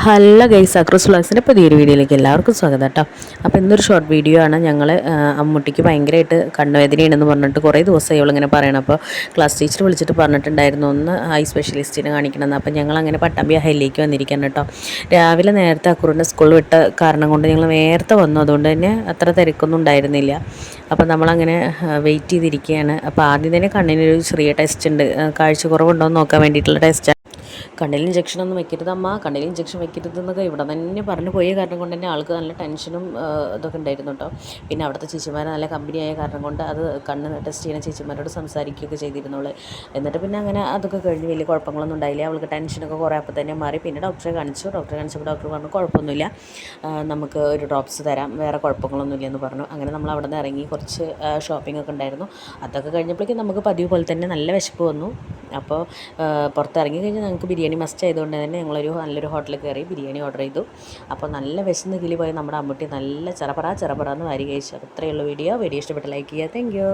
Hello guys, across വ്ളോഗ്സിൻ്റെ പുതിയൊരു വീഡിയോയിലേക്ക് എല്ലാവർക്കും സ്വാഗതം കേട്ടോ. അപ്പോൾ ഇന്നൊരു ഷോർട്ട് വീഡിയോ ആണ്. ഞങ്ങൾ അമ്മൂട്ടിക്ക് ഭയങ്കരമായിട്ട് കണ്ണുവേദനയാണെന്ന് പറഞ്ഞിട്ട് കുറേ ദിവസമായി അവളിങ്ങനെ പറയണം. അപ്പോൾ ക്ലാസ് ടീച്ചർ വിളിച്ചിട്ട് പറഞ്ഞിട്ടുണ്ടായിരുന്നു ഒന്ന് ഐ സ്പെഷ്യലിസ്റ്റിനെ കാണിക്കണമെന്ന്. അപ്പോൾ ഞങ്ങളങ്ങനെ പട്ടാമ്പി ഹൈലേക്ക് വന്നിരിക്കുകയാണ് കേട്ടോ. രാവിലെ നേരത്തെ അക്രൂരിൻ്റെ സ്കൂളിൽ വിട്ട കാരണം കൊണ്ട് ഞങ്ങൾ നേരത്തെ വന്നു, അതുകൊണ്ട് തന്നെ അത്ര തിരക്കൊന്നും ഉണ്ടായിരുന്നില്ല. അപ്പോൾ നമ്മളങ്ങനെ വെയിറ്റ് ചെയ്തിരിക്കുകയാണ്. അപ്പോൾ ആദ്യം തന്നെ കണ്ണിനൊരു ചെറിയ ടെസ്റ്റ് ഉണ്ട്, കാഴ്ച കുറവുണ്ടോ എന്ന് നോക്കാൻ വേണ്ടിയിട്ടുള്ള ടെസ്റ്റാണ്. കണ്ണിൽ ഇഞ്ചക്ഷനൊന്നും വെക്കരുതമ്മ, കണ്ണിൽ ഇഞ്ചക്ഷൻ വെക്കരുതെന്നൊക്കെ ഇവിടെ തന്നെ പറഞ്ഞു പോയ കാരണം കൊണ്ട് തന്നെ ആൾക്ക് നല്ല ടെൻഷനും ഇതൊക്കെ ഉണ്ടായിരുന്നു കേട്ടോ. പിന്നെ അവിടുത്തെ ചേച്ചിമാർ നല്ല കമ്പനിയായ കാരണം കൊണ്ട് അത് കണ്ണ് ടെസ്റ്റ് ചെയ്യുന്ന ചേച്ചിമാരോട് സംസാരിക്കുകയൊക്കെ ചെയ്തിരുന്നുള്ളൂ. എന്നിട്ട് പിന്നെ അങ്ങനെ അതൊക്കെ കഴിഞ്ഞ് വലിയ കുഴപ്പങ്ങളൊന്നും ഉണ്ടായില്ല. അവൾക്ക് ടെൻഷനൊക്കെ കുറേ അപ്പോൾ തന്നെ മാറി. പിന്നെ ഡോക്ടറെ കാണിച്ചപ്പോൾ ഡോക്ടർ പറഞ്ഞു കുഴപ്പമൊന്നുമില്ല, നമുക്ക് ഒരു ഡ്രോപ്സ് തരാം, വേറെ കുഴപ്പങ്ങളൊന്നുമില്ല എന്ന് പറഞ്ഞു. അങ്ങനെ നമ്മൾ അവിടെ നിന്ന് ഇറങ്ങി കുറച്ച് ഷോപ്പിംഗ് ഒക്കെ ഉണ്ടായിരുന്നു. അതൊക്കെ കഴിഞ്ഞപ്പോഴേക്കും നമുക്ക് പതിവ് പോലെ തന്നെ നല്ല വിശപ്പ് വന്നു. അപ്പോൾ പുറത്തിറങ്ങി കഴിഞ്ഞാൽ ഞങ്ങൾക്ക് ബിരിയാണി മസ്റ്റ് ആയതുകൊണ്ട് തന്നെ ഞങ്ങളൊരു നല്ലൊരു ഹോട്ടലിൽ കയറി ബിരിയാണി ഓർഡർ ചെയ്തു. അപ്പോൾ നല്ല വിശന്ന് കിളി പോയി നമ്മുടെ അമ്മൂട്ടി നല്ല ചെറപറ എന്ന് വാരി കഴിച്ചു. അപ്പോൾ ഇത്രയുള്ള വീഡിയോ ഇഷ്ടപ്പെട്ട ലൈക്ക് ചെയ്യുക. Thank you.